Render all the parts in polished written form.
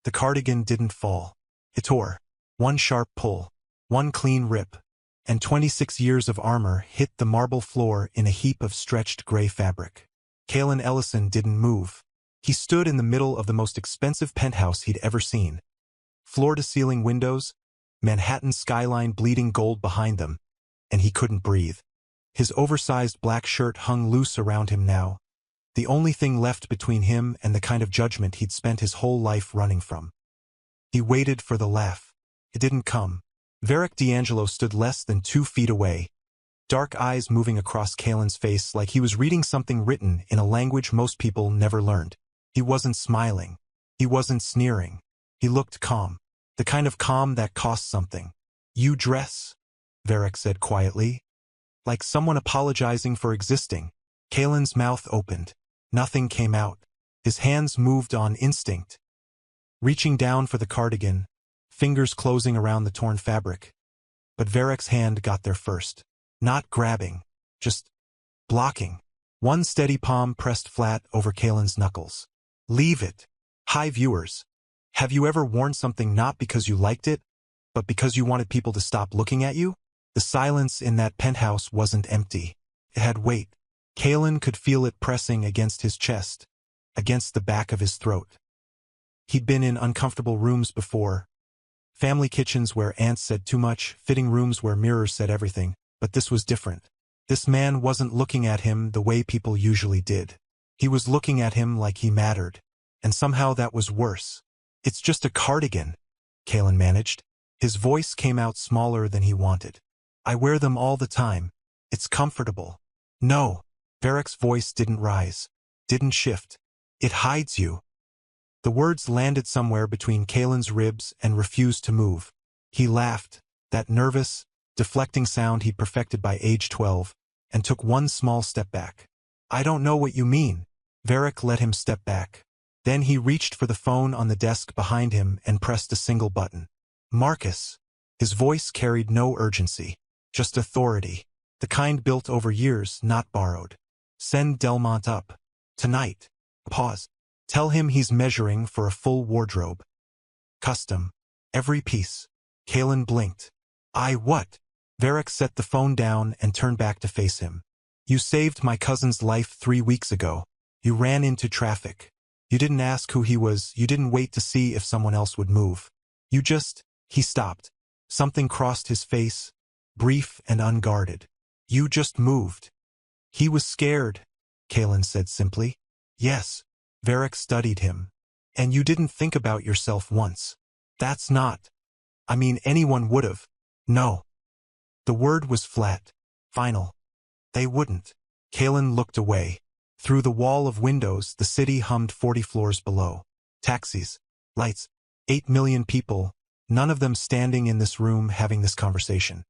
The cardigan didn't fall. It tore. One sharp pull. One clean rip. And 26 years of armor hit the marble floor in a heap of stretched gray fabric. Kalen Ellison didn't move. He stood in the middle of the most expensive penthouse he'd ever seen. Floor-to-ceiling windows, Manhattan skyline bleeding gold behind them, and he couldn't breathe. His oversized black shirt hung loose around him now, the only thing left between him and the kind of judgment he'd spent his whole life running from. He waited for the laugh. It didn't come. Varric D'Angelo stood less than 2 feet away, dark eyes moving across Kalen's face like he was reading something written in a language most people never learned. He wasn't smiling. He wasn't sneering. He looked calm. The kind of calm that costs something. "You dress," Varric said quietly. Like someone apologizing for existing. Kalen's mouth opened. Nothing came out. His hands moved on instinct. Reaching down for the cardigan, fingers closing around the torn fabric. But Varric's hand got there first. Not grabbing. Just blocking. One steady palm pressed flat over Kalen's knuckles. "Leave it." Hi viewers. Have you ever worn something not because you liked it, but because you wanted people to stop looking at you? The silence in that penthouse wasn't empty. It had weight. Kalen could feel it pressing against his chest, against the back of his throat. He'd been in uncomfortable rooms before. Family kitchens where aunts said too much, fitting rooms where mirrors said everything, but this was different. This man wasn't looking at him the way people usually did. He was looking at him like he mattered, and somehow that was worse. "It's just a cardigan," Kalen managed. His voice came out smaller than he wanted. "I wear them all the time. It's comfortable." "No." Varric's voice didn't rise, didn't shift. "It hides you." The words landed somewhere between Kalen's ribs and refused to move. He laughed, that nervous, deflecting sound he'd perfected by age 12, and took one small step back. "I don't know what you mean." Varric let him step back. Then he reached for the phone on the desk behind him and pressed a single button. "Marcus." His voice carried no urgency, just authority, the kind built over years, not borrowed. "Send Delmont up. Tonight." Pause. "Tell him he's measuring for a full wardrobe. Custom. Every piece." Kalen blinked. What?" Varric set the phone down and turned back to face him. "You saved my cousin's life 3 weeks ago. You ran into traffic. You didn't ask who he was, you didn't wait to see if someone else would move. You just—" He stopped. Something crossed his face, brief and unguarded. "You just moved." "He was scared," Kalen said simply. "Yes." Varric studied him. "And you didn't think about yourself once. That's not— I mean, anyone would've." "No." The word was flat, final. "They wouldn't." Kalen looked away. Through the wall of windows, the city hummed 40 floors below. Taxis, lights, 8 million people, none of them standing in this room having this conversation.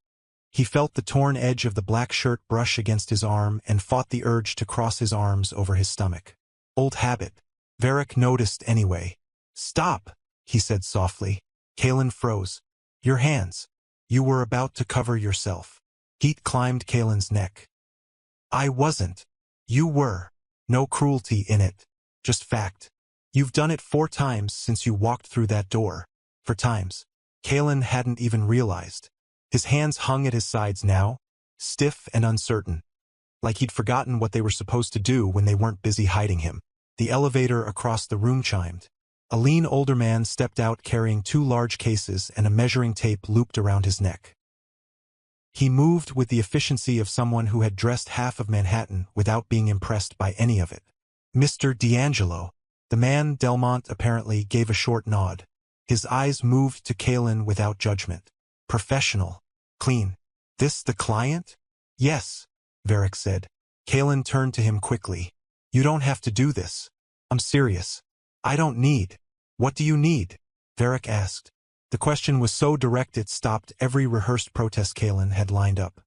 He felt the torn edge of the black shirt brush against his arm and fought the urge to cross his arms over his stomach. Old habit. Varric noticed anyway. "Stop," he said softly. Kalen froze. "Your hands. You were about to cover yourself." Heat climbed Kalen's neck. "I wasn't. You were. No cruelty in it. Just fact. You've done it 4 times since you walked through that door. 4 times." Kalen hadn't even realized. His hands hung at his sides now, stiff and uncertain, like he'd forgotten what they were supposed to do when they weren't busy hiding him. The elevator across the room chimed. A lean older man stepped out carrying 2 large cases and a measuring tape looped around his neck. He moved with the efficiency of someone who had dressed half of Manhattan without being impressed by any of it. "Mr. D'Angelo." The man, Delmont, apparently gave a short nod. His eyes moved to Kalen without judgment. Professional. Clean. "This the client?" "Yes," Varric said. Kalen turned to him quickly. "You don't have to do this. I'm serious. I don't need." "What do you need?" Varric asked. The question was so direct it stopped every rehearsed protest Kalen had lined up.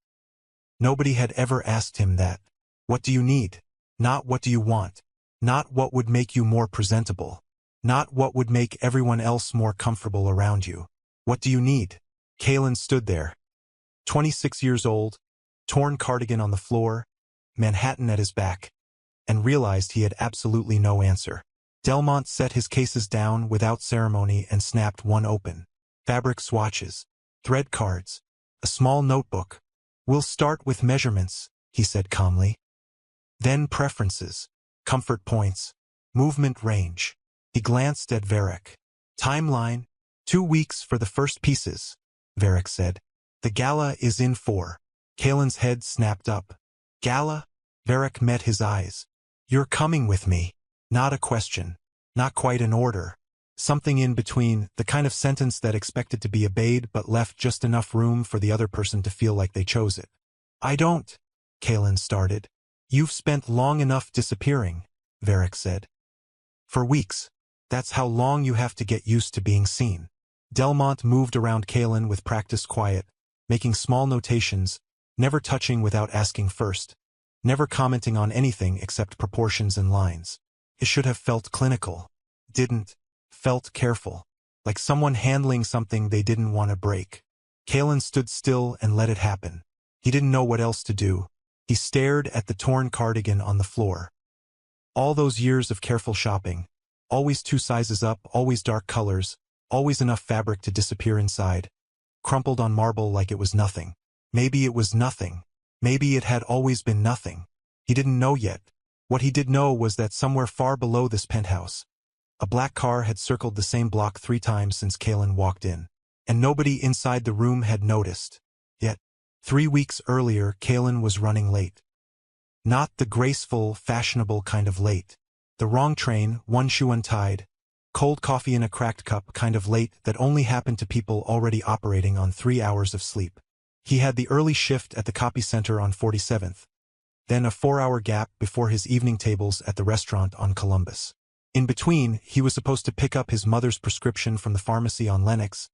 Nobody had ever asked him that. "What do you need?" Not "what do you want?" Not what would make you more presentable. Not what would make everyone else more comfortable around you. "What do you need?" Kalen stood there. 26 years old, torn cardigan on the floor, Manhattan at his back, and realized he had absolutely no answer. Delmont set his cases down without ceremony and snapped one open. Fabric swatches, thread cards, a small notebook. "We'll start with measurements," he said calmly. "Then preferences, comfort points, movement range." He glanced at Varric. "Timeline, 2 weeks for the first pieces," Varric said. "The gala is in 4. Kaelin's head snapped up. "Gala?" Varric met his eyes. "You're coming with me." Not a question. Not quite an order. Something in between, the kind of sentence that expected to be obeyed but left just enough room for the other person to feel like they chose it. "I don't," Kaelin started. "You've spent long enough disappearing," Varric said. "For weeks. That's how long you have to get used to being seen." Delmont moved around Kaelin with practiced quiet, making small notations, never touching without asking first, never commenting on anything except proportions and lines. It should have felt clinical. Didn't. Felt careful. Like someone handling something they didn't want to break. Kaelin stood still and let it happen. He didn't know what else to do. He stared at the torn cardigan on the floor. All those years of careful shopping. Always 2 sizes up, always dark colors, always enough fabric to disappear inside. Crumpled on marble like it was nothing. Maybe it was nothing. Maybe it had always been nothing. He didn't know yet. What he did know was that somewhere far below this penthouse, a black car had circled the same block 3 times since Kaelin walked in. And nobody inside the room had noticed. Yet, 3 weeks earlier, Kaelin was running late. Not the graceful, fashionable kind of late. The wrong train, 1 shoe untied, cold coffee in a cracked cup kind of late that only happened to people already operating on 3 hours of sleep. He had the early shift at the copy center on 47th. Then a 4-hour gap before his evening tables at the restaurant on Columbus. In between, he was supposed to pick up his mother's prescription from the pharmacy on Lenox,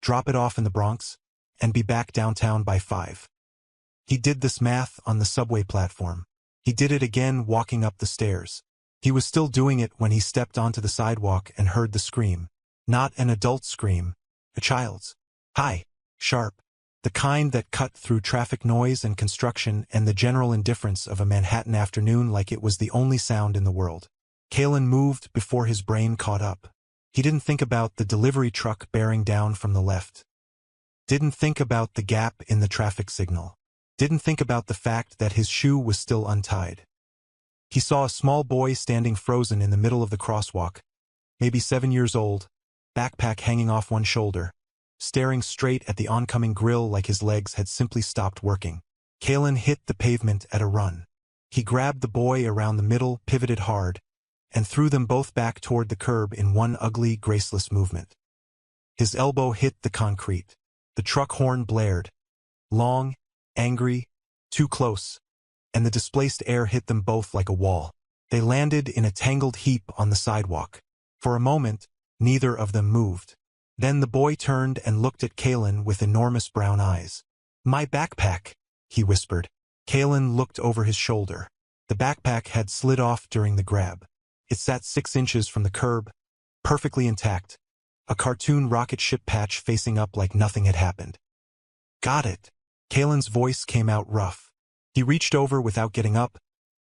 drop it off in the Bronx, and be back downtown by 5. He did this math on the subway platform. He did it again walking up the stairs. He was still doing it when he stepped onto the sidewalk and heard the scream. Not an adult scream, a child's. High, sharp. The kind that cut through traffic noise and construction and the general indifference of a Manhattan afternoon like it was the only sound in the world. Kaelin moved before his brain caught up. He didn't think about the delivery truck bearing down from the left. Didn't think about the gap in the traffic signal. Didn't think about the fact that his shoe was still untied. He saw a small boy standing frozen in the middle of the crosswalk, maybe 7 years old, backpack hanging off one shoulder, staring straight at the oncoming grill like his legs had simply stopped working. Kaelin hit the pavement at a run. He grabbed the boy around the middle, pivoted hard, and threw them both back toward the curb in one ugly, graceless movement. His elbow hit the concrete. The truck horn blared. Long, angry, too close, and the displaced air hit them both like a wall. They landed in a tangled heap on the sidewalk. For a moment, neither of them moved. Then the boy turned and looked at Kaelin with enormous brown eyes. "My backpack," he whispered. Kaelin looked over his shoulder. The backpack had slid off during the grab. It sat 6 inches from the curb, perfectly intact, a cartoon rocket ship patch facing up like nothing had happened. "Got it." Kaelin's voice came out rough. He reached over without getting up,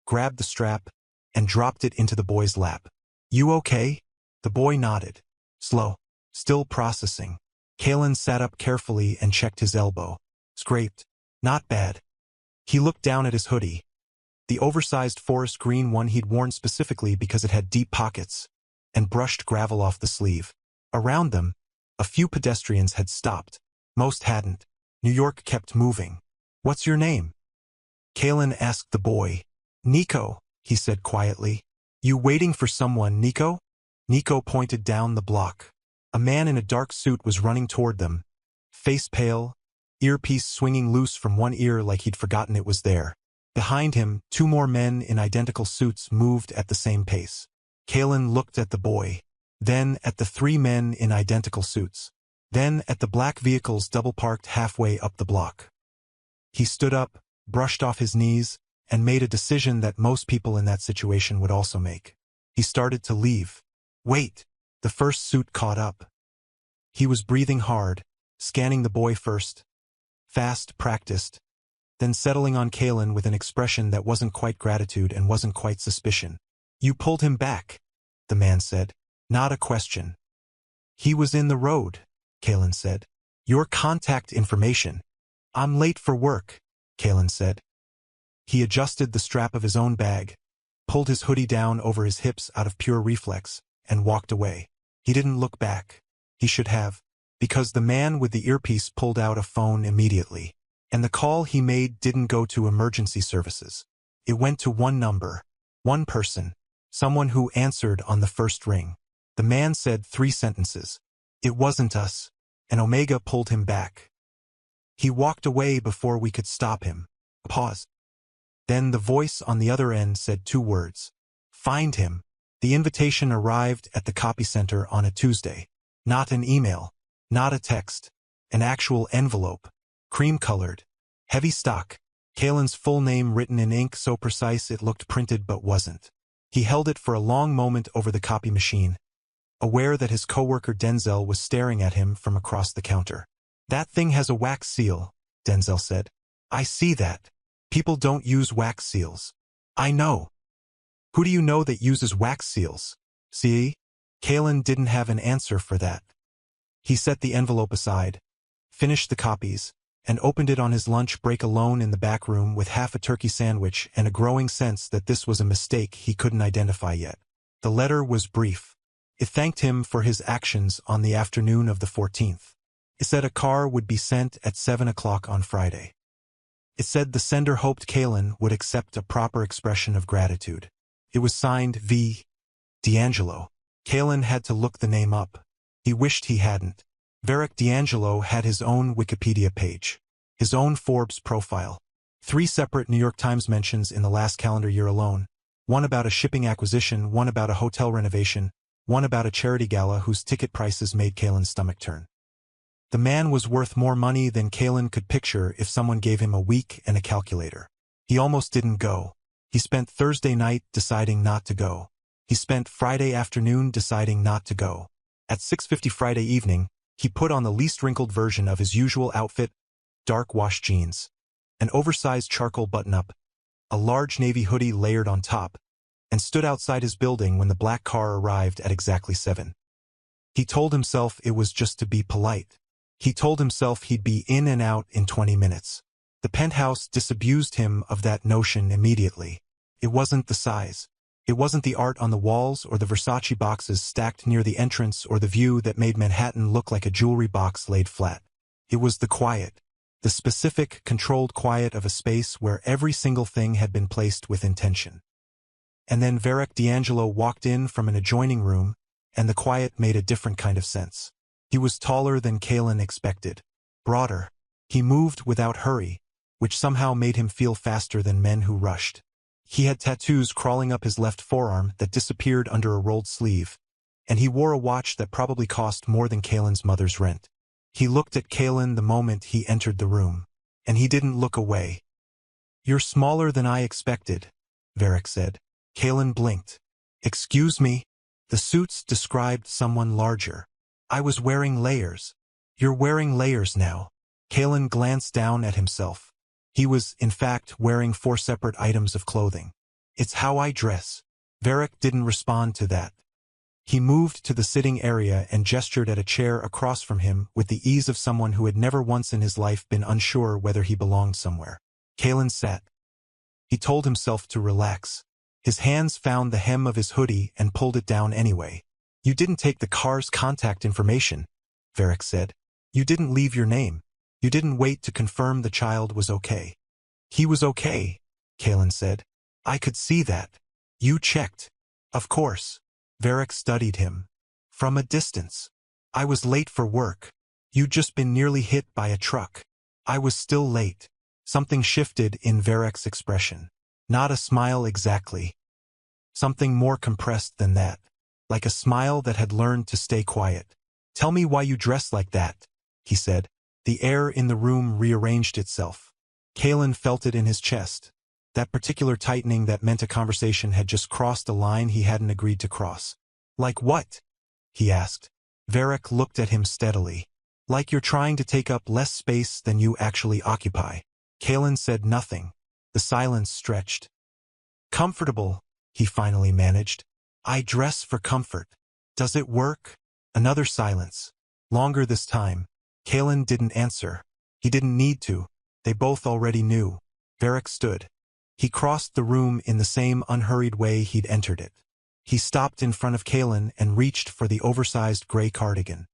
grabbed the strap, and dropped it into the boy's lap. "You okay?" The boy nodded. Slow. Still processing. Kaelin sat up carefully and checked his elbow. Scraped. Not bad. He looked down at his hoodie. The oversized forest green one he'd worn specifically because it had deep pockets, and brushed gravel off the sleeve. Around them, a few pedestrians had stopped. Most hadn't. New York kept moving. "What's your name?" Kaelin asked the boy. "Nico," he said quietly. "You waiting for someone, Nico?" Nico pointed down the block. A man in a dark suit was running toward them, face pale, earpiece swinging loose from one ear like he'd forgotten it was there. Behind him, 2 more men in identical suits moved at the same pace. Kaelin looked at the boy, then at the 3 men in identical suits, then at the black vehicles double-parked halfway up the block. He stood up, brushed off his knees, and made a decision that most people in that situation would also make. He started to leave. "Wait!" The first suit caught up. He was breathing hard, scanning the boy first. Fast, practiced, then settling on Kaelin with an expression that wasn't quite gratitude and wasn't quite suspicion. "You pulled him back." the man said. Not a question. He was in the road, Kalen said. Your contact information. I'm late for work, Kalen said. He adjusted the strap of his own bag, pulled his hoodie down over his hips out of pure reflex, and walked away. He didn't look back. He should have, because the man with the earpiece pulled out a phone immediately. And the call he made didn't go to emergency services. It went to one number, one person, someone who answered on the first ring. The man said 3 sentences. It wasn't us. And Omega pulled him back. He walked away before we could stop him. Pause. Then the voice on the other end said 2 words. Find him. The invitation arrived at the copy center on a Tuesday. Not an email. Not a text. An actual envelope. Cream-colored. Heavy stock. Kalen's full name written in ink so precise it looked printed but wasn't. He held it for a long moment over the copy machine, aware that his coworker Denzel was staring at him from across the counter. That thing has a wax seal, Denzel said. I see that. People don't use wax seals. I know. Who do you know that uses wax seals? See? Kalen didn't have an answer for that. He set the envelope aside, finished the copies, and opened it on his lunch break alone in the back room with half a turkey sandwich and a growing sense that this was a mistake he couldn't identify yet. The letter was brief. It thanked him for his actions on the afternoon of the 14th. It said a car would be sent at 7 o'clock on Friday. It said the sender hoped Kalen would accept a proper expression of gratitude. It was signed V. D'Angelo. Kalen had to look the name up. He wished he hadn't. Varric D'Angelo had his own Wikipedia page, his own Forbes profile, 3 separate New York Times mentions in the last calendar year alone, one about a shipping acquisition, one about a hotel renovation, one about a charity gala whose ticket prices made Kalen's stomach turn. The man was worth more money than Kalen could picture if someone gave him a week and a calculator. He almost didn't go. He spent Thursday night deciding not to go. He spent Friday afternoon deciding not to go. At 6:50 Friday evening, he put on the least wrinkled version of his usual outfit, dark wash jeans, an oversized charcoal button-up, a large navy hoodie layered on top, and stood outside his building when the black car arrived at exactly 7. He told himself it was just to be polite. He told himself he'd be in and out in 20 minutes. The penthouse disabused him of that notion immediately. It wasn't the size. It wasn't the art on the walls or the Versace boxes stacked near the entrance or the view that made Manhattan look like a jewelry box laid flat. It was the quiet, the specific, controlled quiet of a space where every single thing had been placed with intention. And then Varric D'Angelo walked in from an adjoining room, and the quiet made a different kind of sense. He was taller than Kalen expected, broader. He moved without hurry, which somehow made him feel faster than men who rushed. He had tattoos crawling up his left forearm that disappeared under a rolled sleeve, and he wore a watch that probably cost more than Kalen's mother's rent. He looked at Kalen the moment he entered the room, and he didn't look away. You're smaller than I expected, Varric said. Kalen blinked. Excuse me? The suits described someone larger. I was wearing layers. You're wearing layers now. Kalen glanced down at himself. He was, in fact, wearing 4 separate items of clothing. It's how I dress. Varric didn't respond to that. He moved to the sitting area and gestured at a chair across from him with the ease of someone who had never once in his life been unsure whether he belonged somewhere. Kalen sat. He told himself to relax. His hands found the hem of his hoodie and pulled it down anyway. You didn't take the car's contact information, Varric said. You didn't leave your name. You didn't wait to confirm the child was okay. He was okay, Kalen said. I could see that. You checked. Of course. Varric studied him. From a distance. I was late for work. You'd just been nearly hit by a truck. I was still late. Something shifted in Varric's expression. Not a smile exactly. Something more compressed than that. Like a smile that had learned to stay quiet. Tell me why you dress like that, he said. The air in the room rearranged itself. Kalen felt it in his chest. That particular tightening that meant a conversation had just crossed a line he hadn't agreed to cross. Like what? He asked. Varric looked at him steadily. Like you're trying to take up less space than you actually occupy. Kalen said nothing. The silence stretched. Comfortable, he finally managed. I dress for comfort. Does it work? Another silence. Longer this time. Kalen didn't answer. He didn't need to. They both already knew. Varric stood. He crossed the room in the same unhurried way he'd entered it. He stopped in front of Kalen and reached for the oversized gray cardigan.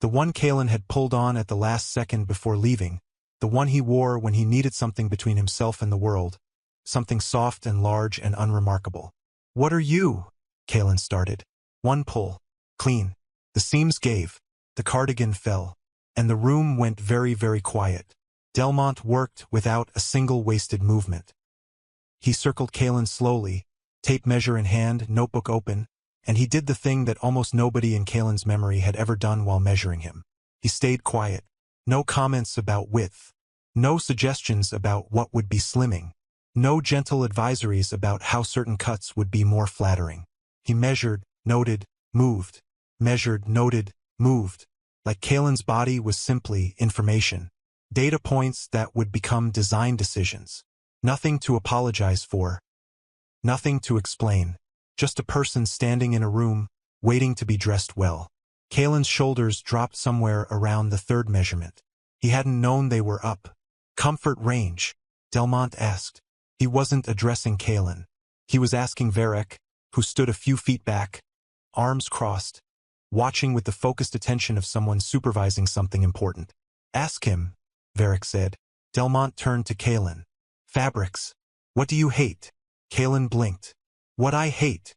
The one Kalen had pulled on at the last second before leaving, the one he wore when he needed something between himself and the world, something soft and large and unremarkable. What are you? Kalen started. One pull. Clean. The seams gave. The cardigan fell. And the room went very, very quiet. Delmont worked without a single wasted movement. He circled Kalen slowly, tape measure in hand, notebook open, and he did the thing that almost nobody in Kalen's memory had ever done while measuring him. He stayed quiet. No comments about width. No suggestions about what would be slimming. No gentle advisories about how certain cuts would be more flattering. He measured, noted, moved. Measured, noted, moved. Like Kalen's body was simply information. Data points that would become design decisions. Nothing to apologize for. Nothing to explain. Just a person standing in a room, waiting to be dressed well. Kalen's shoulders dropped somewhere around the third measurement. He hadn't known they were up. Comfort range? Delmont asked. He wasn't addressing Kalen. He was asking Varric, who stood a few feet back, arms crossed, watching with the focused attention of someone supervising something important. Ask him, Varric said. Delmont turned to Kalen. Fabrics. What do you hate? Kalen blinked. What I hate?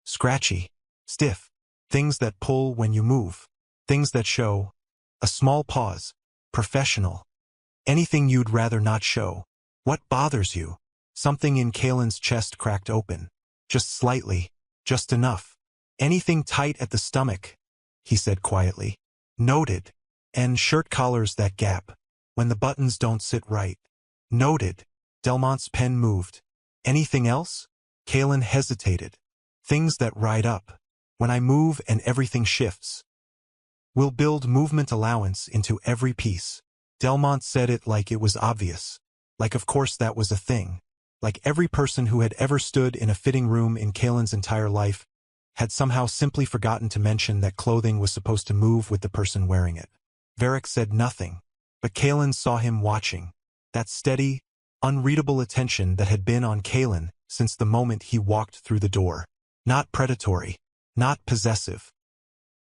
Scratchy. Stiff. Things that pull when you move. Things that show. A small pause. Professional. Anything you'd rather not show. What bothers you? Something in Kalen's chest cracked open. Just slightly. Just enough. Anything tight at the stomach, he said quietly. Noted. And shirt collars that gap. When the buttons don't sit right. Noted. Delmont's pen moved. Anything else? Kalen hesitated. Things that ride up. When I move and everything shifts. We'll build movement allowance into every piece. Delmont said it like it was obvious. Like of course that was a thing. Like every person who had ever stood in a fitting room in Kalen's entire life had somehow simply forgotten to mention that clothing was supposed to move with the person wearing it. Varric said nothing, but Kalen saw him watching. That steady, unreadable attention that had been on Kalen since the moment he walked through the door. Not predatory. Not possessive.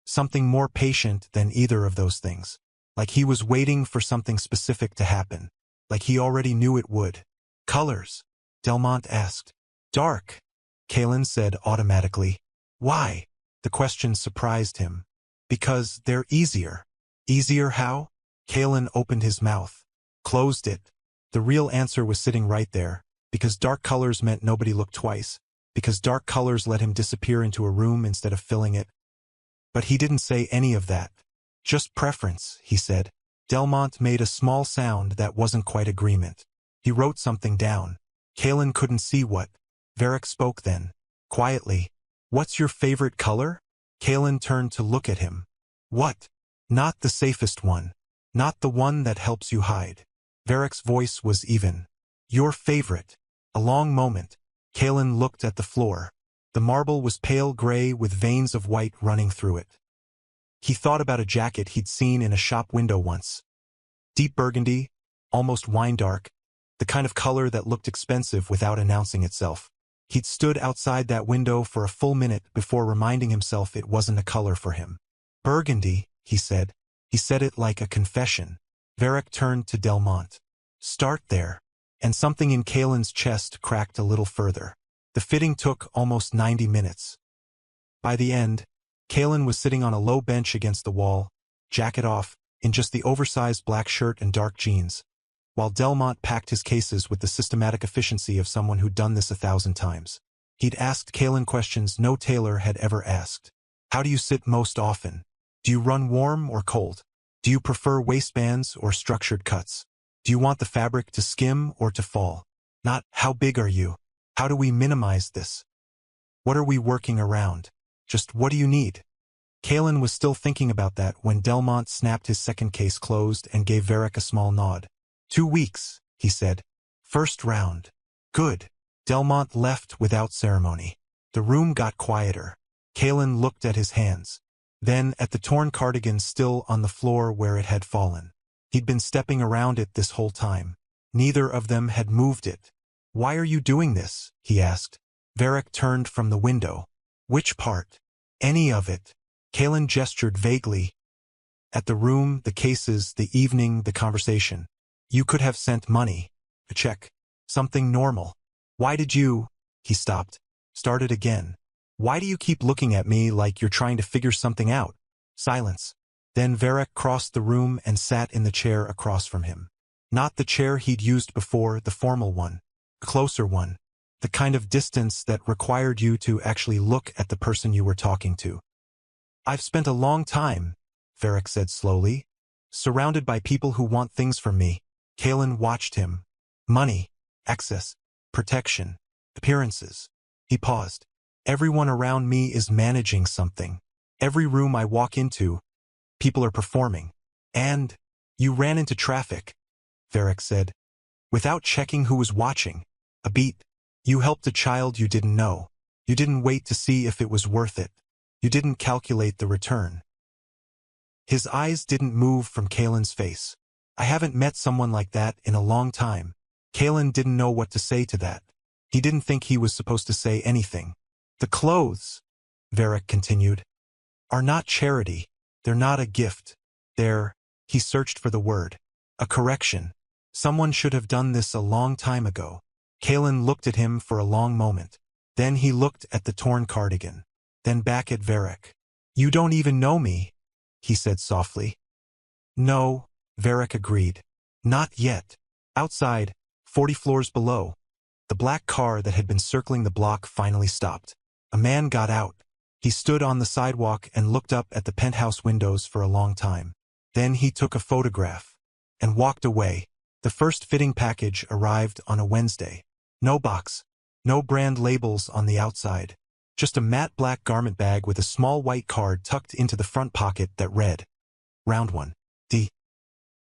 Something more patient than either of those things. Like he was waiting for something specific to happen. Like he already knew it would. Colors? Delmont asked. Dark, Kalen said automatically. Why? The question surprised him. Because they're easier. Easier how? Kalen opened his mouth. Closed it. The real answer was sitting right there. Because dark colors meant nobody looked twice. Because dark colors let him disappear into a room instead of filling it. But he didn't say any of that. Just preference, he said. Delmont made a small sound that wasn't quite agreement. He wrote something down. Kalen couldn't see what. Varric spoke then. Quietly. What's your favorite color? Kalen turned to look at him. What? Not the safest one. Not the one that helps you hide. Varric's voice was even. Your favorite. A long moment. Kalen looked at the floor. The marble was pale gray with veins of white running through it. He thought about a jacket he'd seen in a shop window once. Deep burgundy, almost wine dark, the kind of color that looked expensive without announcing itself. He'd stood outside that window for a full minute before reminding himself it wasn't a color for him. Burgundy, he said. He said it like a confession. Varric turned to Delmont. Start there. And something in Kalen's chest cracked a little further. The fitting took almost 90 minutes. By the end, Kalen was sitting on a low bench against the wall, jacket off, in just the oversized black shirt and dark jeans, while Delmont packed his cases with the systematic efficiency of someone who'd done this 1,000 times. He'd asked Kalen questions no tailor had ever asked. How do you sit most often? Do you run warm or cold? Do you prefer waistbands or structured cuts? Do you want the fabric to skim or to fall? Not, how big are you? How do we minimize this? What are we working around? Just what do you need? Kalen was still thinking about that when Delmont snapped his second case closed and gave Varric a small nod. 2 weeks, he said. First round. Good. Delmont left without ceremony. The room got quieter. Kalen looked at his hands. Then at the torn cardigan still on the floor where it had fallen. He'd been stepping around it this whole time. Neither of them had moved it. "Why are you doing this?" he asked. Varric turned from the window. "Which part?" "Any of it." Kalen gestured vaguely. "At the room, the cases, the evening, the conversation. You could have sent money. A check. Something normal. Why did you—" He stopped. Started again. "Why do you keep looking at me like you're trying to figure something out?" Silence. Then Varric crossed the room and sat in the chair across from him. Not the chair he'd used before, the formal one. The closer one. The kind of distance that required you to actually look at the person you were talking to. "I've spent a long time," Varric said slowly, "surrounded by people who want things from me." Kalen watched him. Money. Access. Protection. Appearances. He paused. "Everyone around me is managing something. Every room I walk into, people are performing. And you ran into traffic," Varric said, "without checking who was watching. A beat. You helped a child you didn't know. You didn't wait to see if it was worth it. You didn't calculate the return." His eyes didn't move from Kalen's face. "I haven't met someone like that in a long time." Kalen didn't know what to say to that. He didn't think he was supposed to say anything. "The clothes," Varric continued, "are not charity. They're not a gift. They're—" He searched for the word. "A correction. Someone should have done this a long time ago." Kalen looked at him for a long moment. Then he looked at the torn cardigan. Then back at Varric. "You don't even know me," he said softly. "No," Varric agreed. "Not yet." Outside, 40 floors below, the black car that had been circling the block finally stopped. A man got out. He stood on the sidewalk and looked up at the penthouse windows for a long time. Then he took a photograph and walked away. The first fitting package arrived on a Wednesday. No box. No brand labels on the outside. Just a matte black garment bag with a small white card tucked into the front pocket that read, "Round 1. D."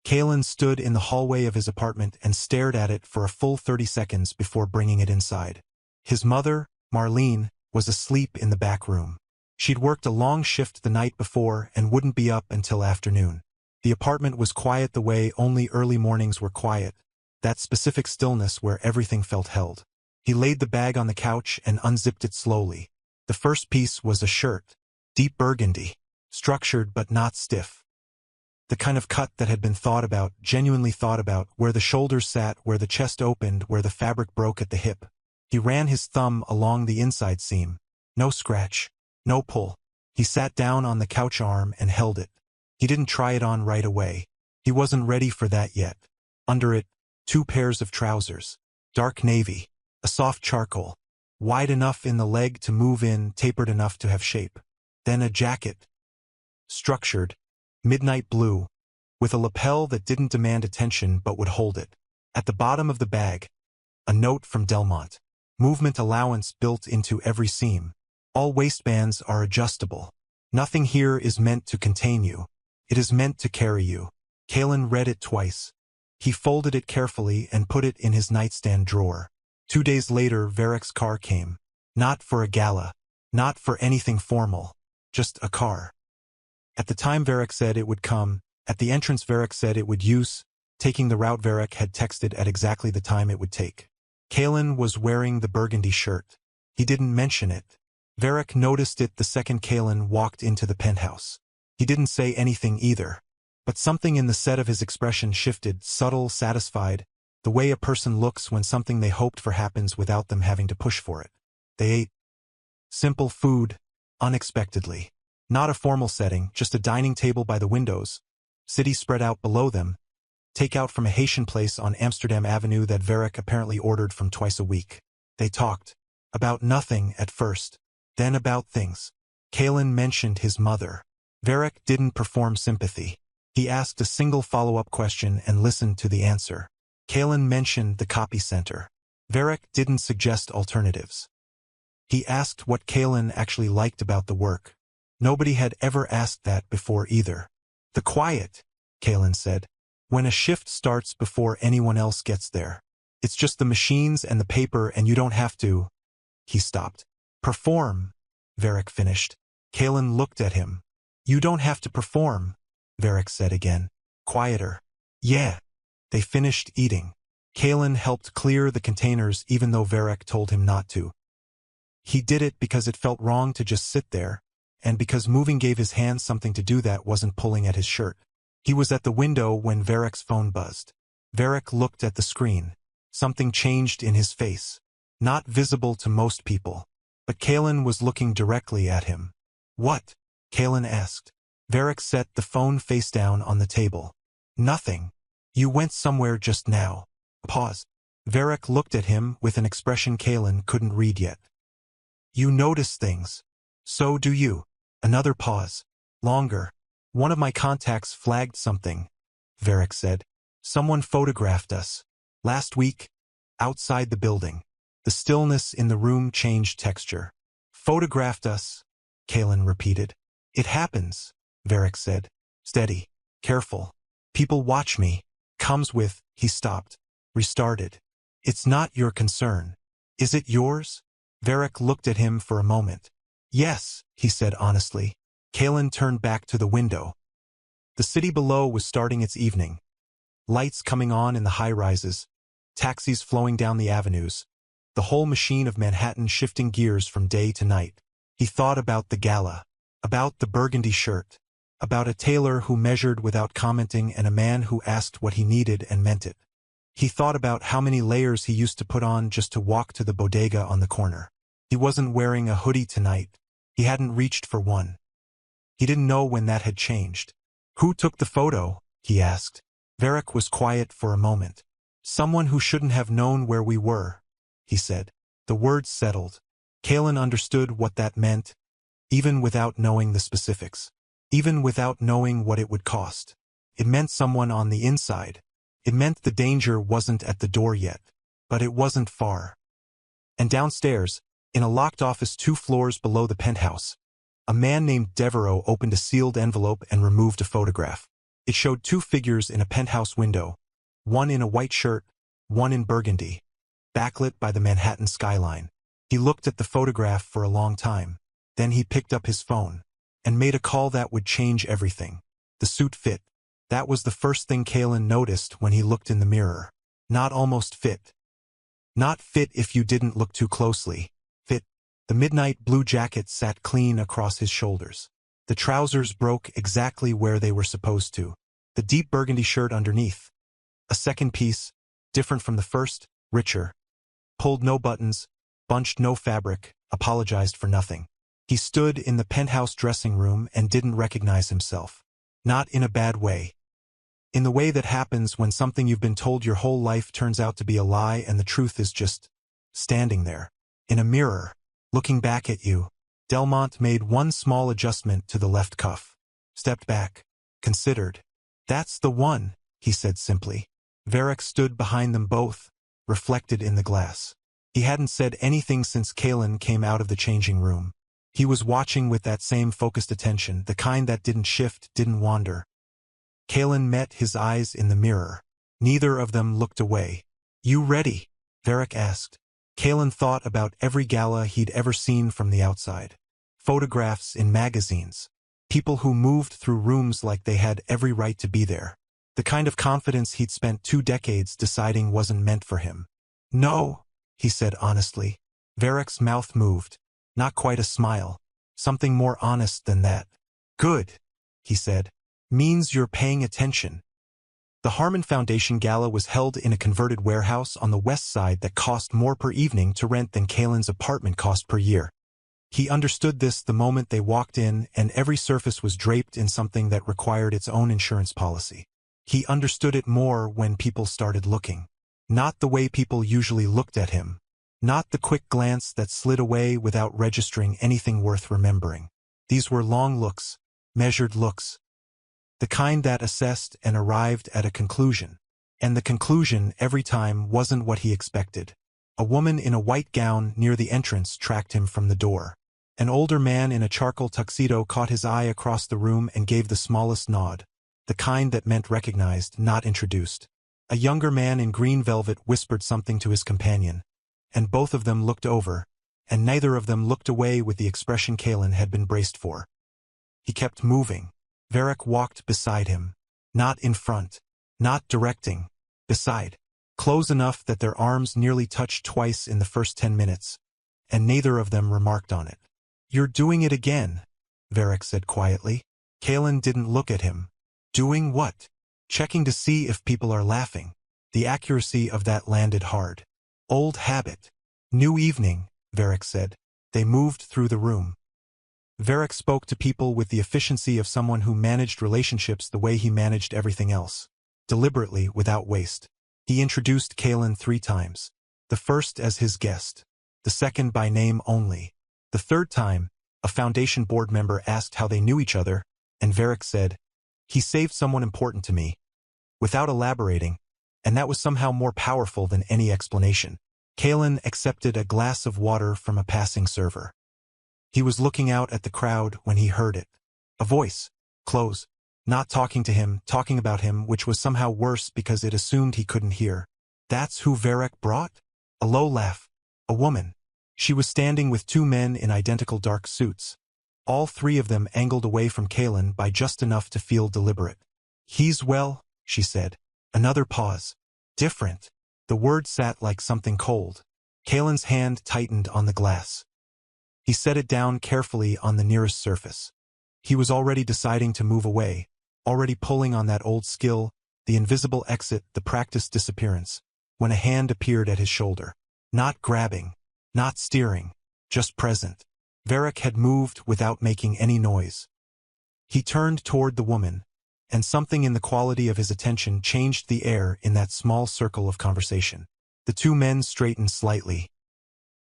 Kalen stood in the hallway of his apartment and stared at it for a full 30 seconds before bringing it inside. His mother, Marlene, was asleep in the back room. She'd worked a long shift the night before and wouldn't be up until afternoon. The apartment was quiet the way only early mornings were quiet, that specific stillness where everything felt held. He laid the bag on the couch and unzipped it slowly. The first piece was a shirt. Deep burgundy. Structured but not stiff. The kind of cut that had been thought about, genuinely thought about, where the shoulders sat, where the chest opened, where the fabric broke at the hip. He ran his thumb along the inside seam. No scratch. No pull. He sat down on the couch arm and held it. He didn't try it on right away. He wasn't ready for that yet. Under it, 2 pairs of trousers. Dark navy. A soft charcoal. Wide enough in the leg to move in, tapered enough to have shape. Then a jacket. Structured. Midnight blue. With a lapel that didn't demand attention but would hold it. At the bottom of the bag, a note from Delmont. Movement allowance built into every seam. All waistbands are adjustable. Nothing here is meant to contain you. It is meant to carry you. Kalen read it twice. He folded it carefully and put it in his nightstand drawer. 2 days later, Varric's car came. Not for a gala. Not for anything formal. Just a car. At the time Varric said it would come, at the entrance Varric said it would use, taking the route Varric had texted at exactly the time it would take. Kalen was wearing the burgundy shirt. He didn't mention it. Varric noticed it the second Kalen walked into the penthouse. He didn't say anything either. But something in the set of his expression shifted, subtle, satisfied, the way a person looks when something they hoped for happens without them having to push for it. They ate simple food, unexpectedly. Not a formal setting, just a dining table by the windows. City spread out below them. Takeout from a Haitian place on Amsterdam Avenue that Varric apparently ordered from twice a week. They talked. About nothing at first. Then about things. Kalen mentioned his mother. Varric didn't perform sympathy. He asked a single follow-up question and listened to the answer. Kalen mentioned the copy center. Varric didn't suggest alternatives. He asked what Kalen actually liked about the work. Nobody had ever asked that before either. The quiet, Kalen said. When a shift starts before anyone else gets there. It's just the machines and the paper and you don't have to. He stopped. Perform, Varric finished. Kalen looked at him. You don't have to perform, Varric said again. Quieter. Yeah. They finished eating. Kalen helped clear the containers even though Varric told him not to. He did it because it felt wrong to just sit there, and because moving gave his hands something to do that wasn't pulling at his shirt. He was at the window when Varric's phone buzzed. Varric looked at the screen. Something changed in his face. Not visible to most people. But Kalen was looking directly at him. What? Kalen asked. Varric set the phone face down on the table. Nothing. You went somewhere just now. Pause. Varric looked at him with an expression Kalen couldn't read yet. You notice things. So do you. Another pause. Longer. One of my contacts flagged something, Varric said. Someone photographed us. Last week. Outside the building. The stillness in the room changed texture. Photographed us, Kalen repeated. It happens, Varric said. Steady. Careful. People watch me. Comes with, he stopped. Restarted. It's not your concern. Is it yours? Varric looked at him for a moment. Yes, he said honestly. Kalen turned back to the window. The city below was starting its evening. Lights coming on in the high-rises. Taxis flowing down the avenues. The whole machine of Manhattan shifting gears from day to night. He thought about the gala. About the burgundy shirt. About a tailor who measured without commenting and a man who asked what he needed and meant it. He thought about how many layers he used to put on just to walk to the bodega on the corner. He wasn't wearing a hoodie tonight. He hadn't reached for one. He didn't know when that had changed. Who took the photo? He asked. Varric was quiet for a moment. Someone who shouldn't have known where we were, he said. The words settled. Kalen understood what that meant, even without knowing the specifics. Even without knowing what it would cost. It meant someone on the inside. It meant the danger wasn't at the door yet. But it wasn't far. And downstairs, in a locked office 2 floors below the penthouse, a man named Devereaux opened a sealed envelope and removed a photograph. It showed 2 figures in a penthouse window, one in a white shirt, one in burgundy, backlit by the Manhattan skyline. He looked at the photograph for a long time. Then he picked up his phone and made a call that would change everything. The suit fit. That was the first thing Kalen noticed when he looked in the mirror. Not almost fit. Not fit if you didn't look too closely. Fit. The midnight blue jacket sat clean across his shoulders. The trousers broke exactly where they were supposed to. The deep burgundy shirt underneath. A second piece, different from the first, richer. Pulled no buttons, bunched no fabric, apologized for nothing. He stood in the penthouse dressing room and didn't recognize himself. Not in a bad way. In the way that happens when something you've been told your whole life turns out to be a lie and the truth is just standing there. In a mirror, looking back at you. Delmont made one small adjustment to the left cuff. Stepped back. Considered. That's the one, he said simply. Varric stood behind them both, reflected in the glass. He hadn't said anything since Kalen came out of the changing room. He was watching with that same focused attention, the kind that didn't shift, didn't wander. Kalen met his eyes in the mirror. Neither of them looked away. You ready? Varric asked. Kalen thought about every gala he'd ever seen from the outside. Photographs in magazines. People who moved through rooms like they had every right to be there. The kind of confidence he'd spent 2 decades deciding wasn't meant for him. No, he said honestly. Varric's mouth moved. Not quite a smile. Something more honest than that. Good, he said. Means you're paying attention. The Harmon Foundation Gala was held in a converted warehouse on the west side that cost more per evening to rent than Kalen's apartment cost per year. He understood this the moment they walked in, and every surface was draped in something that required its own insurance policy. He understood it more when people started looking. Not the way people usually looked at him. Not the quick glance that slid away without registering anything worth remembering. These were long looks, measured looks. The kind that assessed and arrived at a conclusion. And the conclusion every time wasn't what he expected. A woman in a white gown near the entrance tracked him from the door. An older man in a charcoal tuxedo caught his eye across the room and gave the smallest nod. The kind that meant recognized, not introduced. A younger man in green velvet whispered something to his companion. And both of them looked over, and neither of them looked away with the expression Kalen had been braced for. He kept moving. Varric walked beside him. Not in front. Not directing. Beside. Close enough that their arms nearly touched twice in the first 10 minutes, and neither of them remarked on it. "You're doing it again," Varric said quietly. Kalen didn't look at him. "Doing what?" "Checking to see if people are laughing." The accuracy of that landed hard. "Old habit." "New evening," Varric said. They moved through the room. Varric spoke to people with the efficiency of someone who managed relationships the way he managed everything else. Deliberately, without waste. He introduced Kalen 3 times. The first as his guest. The second by name only. The third time, a Foundation board member asked how they knew each other, and Varric said, "He saved someone important to me," without elaborating, and that was somehow more powerful than any explanation. Kalen accepted a glass of water from a passing server. He was looking out at the crowd when he heard it. A voice. Close. Not talking to him, talking about him, which was somehow worse because it assumed he couldn't hear. "That's who Varric brought?" A low laugh. A woman. She was standing with 2 men in identical dark suits. All 3 of them angled away from Kalen by just enough to feel deliberate. "He's well," she said. Another pause. "Different." The word sat like something cold. Kalen's hand tightened on the glass. He set it down carefully on the nearest surface. He was already deciding to move away, already pulling on that old skill, the invisible exit, the practiced disappearance, when a hand appeared at his shoulder. Not grabbing, not steering, just present. Varric had moved without making any noise. He turned toward the woman, and something in the quality of his attention changed the air in that small circle of conversation. The 2 men straightened slightly.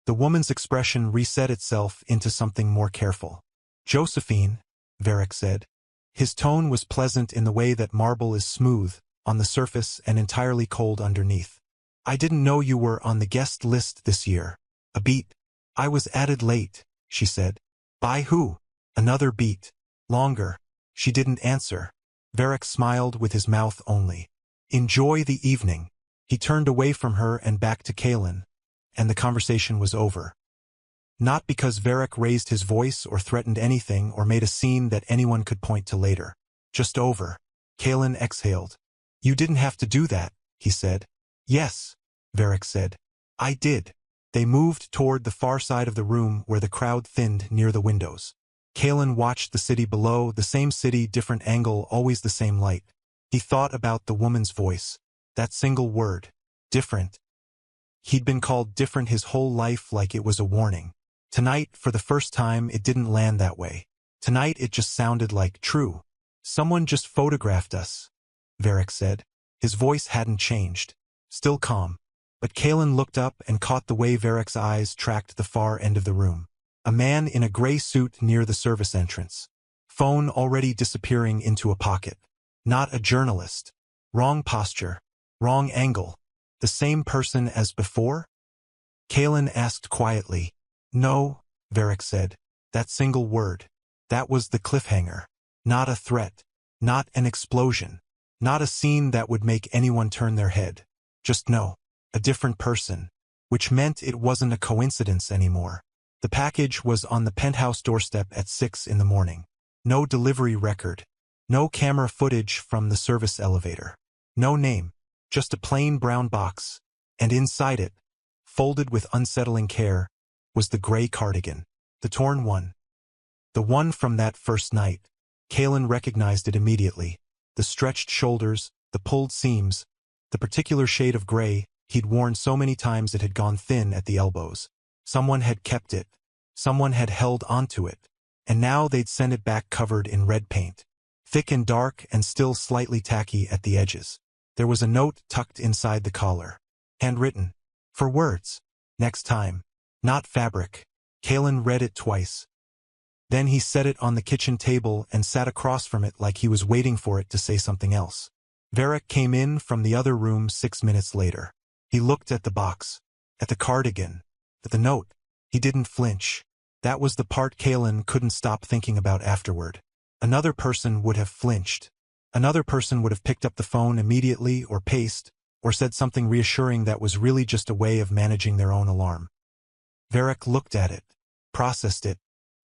The woman's expression reset itself into something more careful. "Josephine," Varric said. His tone was pleasant in the way that marble is smooth on the surface and entirely cold underneath. "I didn't know you were on the guest list this year." A beat. "I was added late," she said. "By who?" Another beat. Longer. She didn't answer. Varric smiled with his mouth only. "Enjoy the evening." He turned away from her and back to Kalen, and the conversation was over. Not because Varric raised his voice or threatened anything or made a scene that anyone could point to later. Just over. Kalen exhaled. "You didn't have to do that," he said. "Yes," Varric said. "I did." They moved toward the far side of the room where the crowd thinned near the windows. Kalen watched the city below, the same city, different angle, always the same light. He thought about the woman's voice. That single word. Different. He'd been called different his whole life, like it was a warning. Tonight, for the first time, it didn't land that way. Tonight it just sounded like true. "Someone just photographed us," Varric said. His voice hadn't changed. Still calm. But Kalen looked up and caught the way Varric's eyes tracked the far end of the room. A man in a gray suit near the service entrance. Phone already disappearing into a pocket. Not a journalist. Wrong posture. Wrong angle. The same person as before? Kalen asked quietly. "No," Varric said. That single word. That was the cliffhanger. Not a threat. Not an explosion. Not a scene that would make anyone turn their head. Just no. A different person. Which meant it wasn't a coincidence anymore. The package was on the penthouse doorstep at 6 in the morning. No delivery record. No camera footage from the service elevator. No name. Just a plain brown box. And inside it, folded with unsettling care, was the gray cardigan. The torn one. The one from that first night. Kalen recognized it immediately. The stretched shoulders, the pulled seams, the particular shade of gray he'd worn so many times it had gone thin at the elbows. Someone had kept it. Someone had held onto it. And now they'd sent it back covered in red paint. Thick and dark and still slightly tacky at the edges. There was a note tucked inside the collar. Handwritten. For words. Next time. Not fabric. Kalen read it twice. Then he set it on the kitchen table and sat across from it like he was waiting for it to say something else. Varric came in from the other room 6 minutes later. He looked at the box. At the cardigan. At the note. He didn't flinch. That was the part Kalen couldn't stop thinking about afterward. Another person would have flinched. Another person would have picked up the phone immediately or paced, or said something reassuring that was really just a way of managing their own alarm. Varric looked at it, processed it,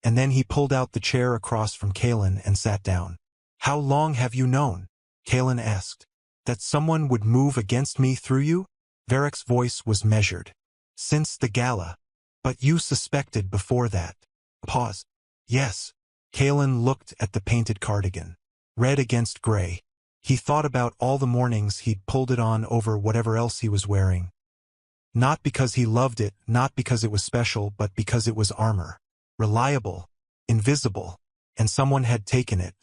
and then he pulled out the chair across from Kalen and sat down. How long have you known? Kalen asked. That someone would move against me through you? Varric's voice was measured. Since the gala. But you suspected before that. Pause. Yes. Kalen looked at the painted cardigan. Red against gray. He thought about all the mornings he'd pulled it on over whatever else he was wearing. Not because he loved it, not because it was special, but because it was armor. Reliable. Invisible. And someone had taken it.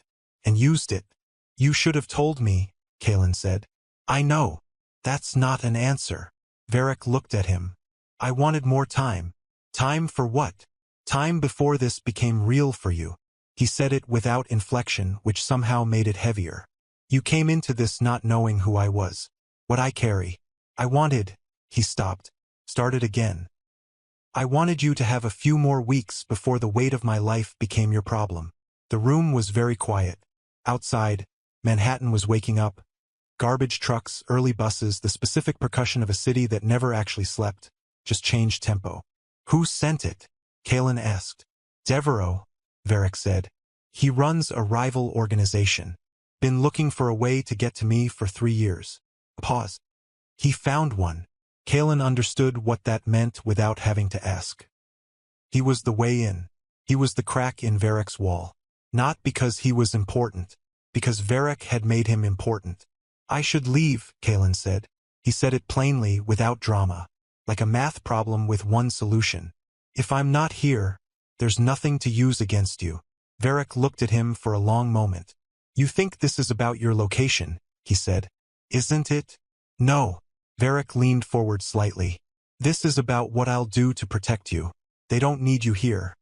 And used it. You should have told me, Kalen said. I know. That's not an answer. Varric looked at him. I wanted more time. Time for what? Time before this became real for you. He said it without inflection, which somehow made it heavier. You came into this not knowing who I was. What I carry. I wanted. He stopped. Started again. I wanted you to have a few more weeks before the weight of my life became your problem. The room was very quiet. Outside, Manhattan was waking up. Garbage trucks, early buses, the specific percussion of a city that never actually slept, just changed tempo. Who sent it? Kalen asked. Devereaux, Varric said. He runs a rival organization. Been looking for a way to get to me for 3 years. Pause. He found one. Kalen understood what that meant without having to ask. He was the way in. He was the crack in Varric's wall. Not because he was important. Because Varric had made him important. I should leave, Kalen said. He said it plainly, without drama. Like a math problem with one solution. If I'm not here, there's nothing to use against you. Varric looked at him for a long moment. You think this is about your location, he said. Isn't it? No. Varric leaned forward slightly. This is about what I'll do to protect you. They don't need you here.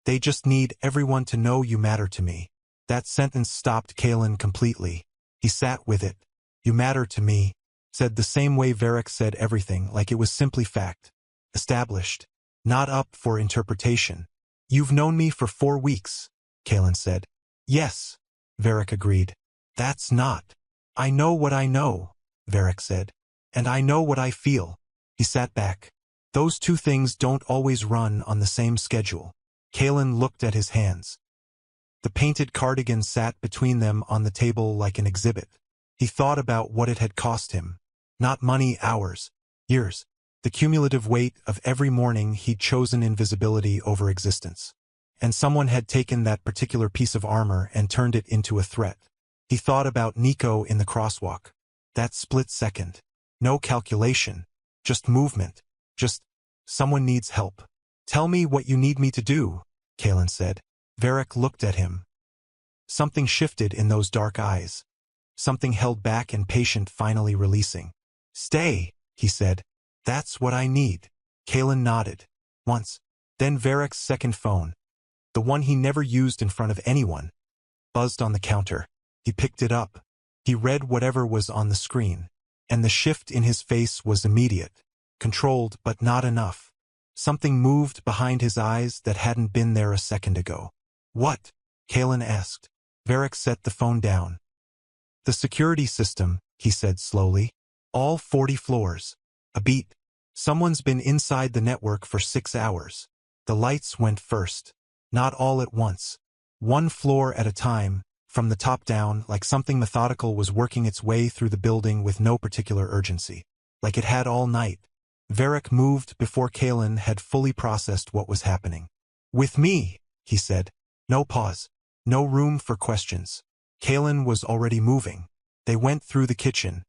They just need everyone to know you matter to me. That sentence stopped Kalen completely. He sat with it. You matter to me, said the same way Varric said everything, like it was simply fact. Established. Not up for interpretation. You've known me for 4 weeks, Kalen said. Yes, Varric agreed. That's not. I know what I know, Varric said. And I know what I feel. He sat back. Those two things don't always run on the same schedule. Kalen looked at his hands. The painted cardigan sat between them on the table like an exhibit. He thought about what it had cost him. Not money, hours, years. The cumulative weight of every morning he'd chosen invisibility over existence. And someone had taken that particular piece of armor and turned it into a threat. He thought about Nico in the crosswalk. That split second. No calculation. Just movement. Just, someone needs help. Tell me what you need me to do, Kalen said. Varric looked at him. Something shifted in those dark eyes. Something held back and patient, finally releasing. Stay, he said. That's what I need. Kalen nodded. Once. Then Varric's second phone. The one he never used in front of anyone. Buzzed on the counter. He picked it up. He read whatever was on the screen. And the shift in his face was immediate. Controlled, but not enough. Something moved behind his eyes that hadn't been there a second ago. What? Kalen asked. Varric set the phone down. The security system, he said slowly. All 40 floors. A beat. Someone's been inside the network for 6 hours. The lights went first. Not all at once. 1 floor at a time, from the top down, like something methodical was working its way through the building with no particular urgency. Like it had all night. Varric moved before Kalen had fully processed what was happening. With me, he said. No pause. No room for questions. Kalen was already moving. They went through the kitchen.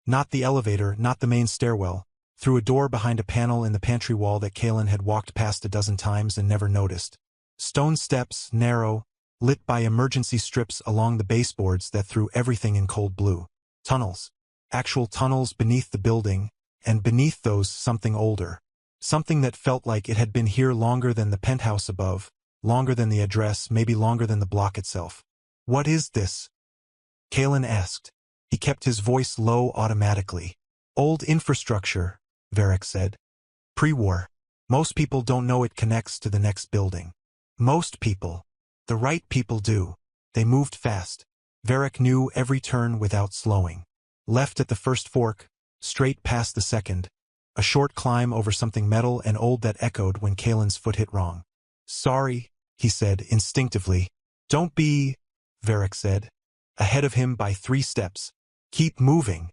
Not the elevator, not the main stairwell. Through a door behind a panel in the pantry wall that Kalen had walked past a dozen times and never noticed. Stone steps, narrow, lit by emergency strips along the baseboards that threw everything in cold blue. Tunnels. Actual tunnels beneath the building, and beneath those something older. Something that felt like it had been here longer than the penthouse above, longer than the address, maybe longer than the block itself. What is this? Kalen asked. He kept his voice low automatically. Old infrastructure, Varric said. Pre-war. Most people don't know it connects to the next building. Most people. The right people do. They moved fast. Varric knew every turn without slowing. Left at the first fork, straight past the second. A short climb over something metal and old that echoed when Kalen's foot hit wrong. "Sorry," he said instinctively. "Don't be," Varric said. Ahead of him by 3 steps. "Keep moving."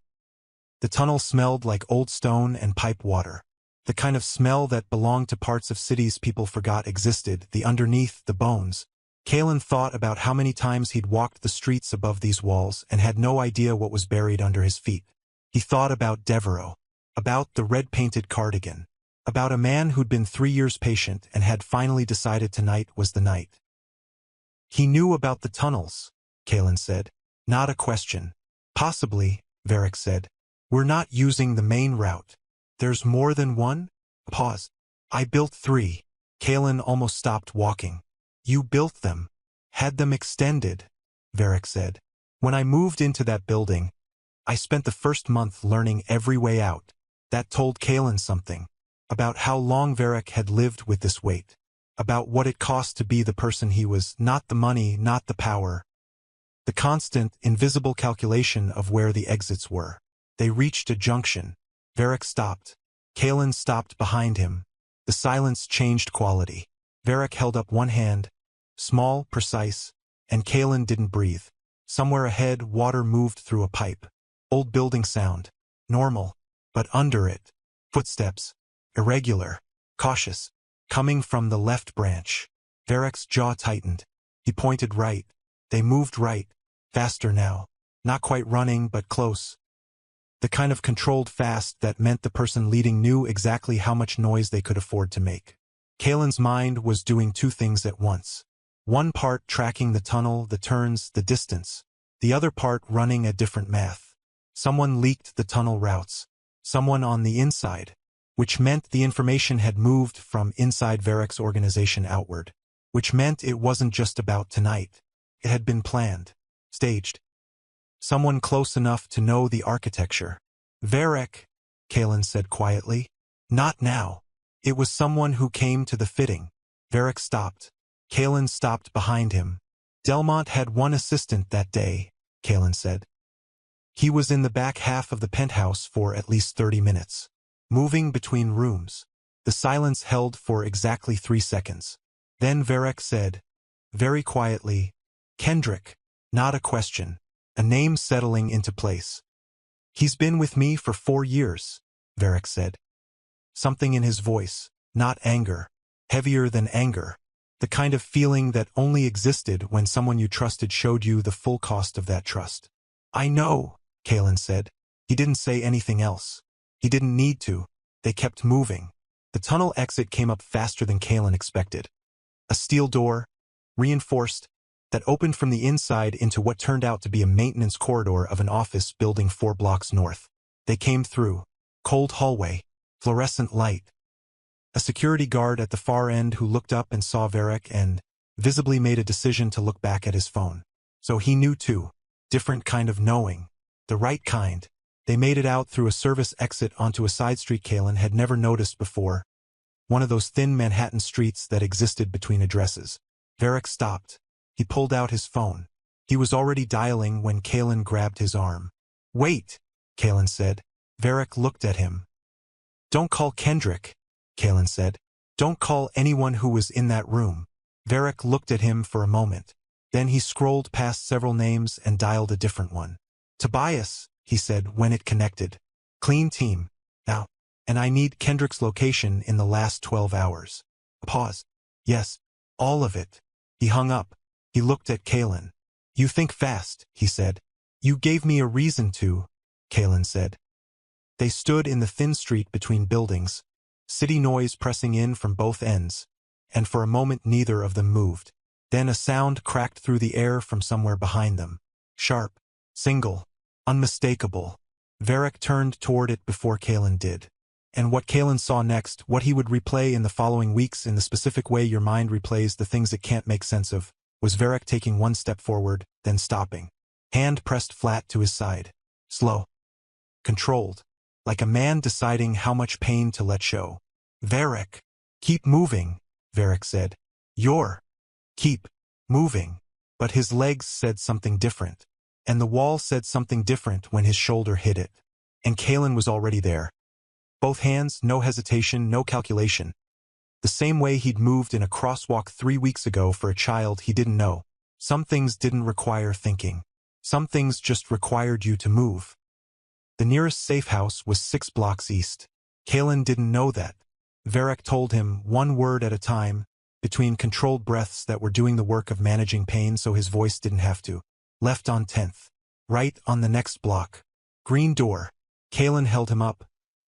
The tunnel smelled like old stone and pipe water. The kind of smell that belonged to parts of cities people forgot existed, the underneath, the bones. Kalen thought about how many times he'd walked the streets above these walls and had no idea what was buried under his feet. He thought about Devereaux, about the red-painted cardigan, about a man who'd been 3 years patient and had finally decided tonight was the night. "He knew about the tunnels," Kalen said. "Not a question." "Possibly," Varric said. "We're not using the main route." "There's more than one?" Pause. "I built 3. Kalen almost stopped walking. "You built them. Had them extended," Varric said. "When I moved into that building, I spent the first month learning every way out." That told Kalen something. About how long Varric had lived with this weight. About what it cost to be the person he was, not the money, not the power. The constant, invisible calculation of where the exits were. They reached a junction. Varric stopped. Kalen stopped behind him. The silence changed quality. Varric held up one hand, small, precise, and Kalen didn't breathe. Somewhere ahead, water moved through a pipe. Old building sound. Normal. But under it, footsteps. Irregular. Cautious. Coming from the left branch. Varric's jaw tightened. He pointed right. They moved right. Faster now. Not quite running, but close. The kind of controlled fast that meant the person leading knew exactly how much noise they could afford to make. Kalen's mind was doing 2 things at once. One part tracking the tunnel, the turns, the distance. The other part running a different math. Someone leaked the tunnel routes. Someone on the inside. Which meant the information had moved from inside Varric's organization outward. Which meant it wasn't just about tonight. It had been planned. Staged. Someone close enough to know the architecture. "Varric," Kalen said quietly. "Not now." It was someone who came to the fitting. Varric stopped. Kalen stopped behind him. "Delmont had one assistant that day," Kalen said. "He was in the back half of the penthouse for at least 30 minutes. Moving between rooms." The silence held for exactly 3 seconds. Then Varric said, very quietly, "Kendrick." Not a question. A name settling into place. "He's been with me for 4 years, Varric said. Something in his voice, not anger. Heavier than anger. The kind of feeling that only existed when someone you trusted showed you the full cost of that trust. "I know," Kalen said. He didn't say anything else. He didn't need to. They kept moving. The tunnel exit came up faster than Kalen expected. A steel door, reinforced, that opened from the inside into what turned out to be a maintenance corridor of an office building 4 blocks north. They came through. Cold hallway. Fluorescent light. A security guard at the far end who looked up and saw Varric and visibly made a decision to look back at his phone. So he knew too. Different kind of knowing. The right kind. They made it out through a service exit onto a side street Kalen had never noticed before. One of those thin Manhattan streets that existed between addresses. Varric stopped. He pulled out his phone. He was already dialing when Kalen grabbed his arm. "Wait," Kalen said. Varric looked at him. "Don't call Kendrick," Kalen said. "Don't call anyone who was in that room." Varric looked at him for a moment. Then he scrolled past several names and dialed a different one. "Tobias," he said when it connected. "Clean team. Now. And I need Kendrick's location in the last 12 hours. A pause. "Yes. All of it." He hung up. He looked at Kalen. "You think fast," he said. "You gave me a reason to," Kalen said. They stood in the thin street between buildings, city noise pressing in from both ends, and for a moment neither of them moved. Then a sound cracked through the air from somewhere behind them. Sharp, single, unmistakable. Varric turned toward it before Kalen did. And what Kalen saw next, what he would replay in the following weeks in the specific way your mind replays the things it can't make sense of, was Varric taking one step forward, then stopping. Hand pressed flat to his side. Slow. Controlled. Like a man deciding how much pain to let show. "Varric. Keep moving," Varric said. Keep moving." But his legs said something different. And the wall said something different when his shoulder hit it. And Kalen was already there. Both hands, no hesitation, no calculation. The same way he'd moved in a crosswalk 3 weeks ago for a child he didn't know. Some things didn't require thinking. Some things just required you to move. The nearest safe house was 6 blocks east. Kalen didn't know that. Varric told him, one word at a time, between controlled breaths that were doing the work of managing pain so his voice didn't have to. Left on 10th. Right on the next block. Green door. Kalen held him up.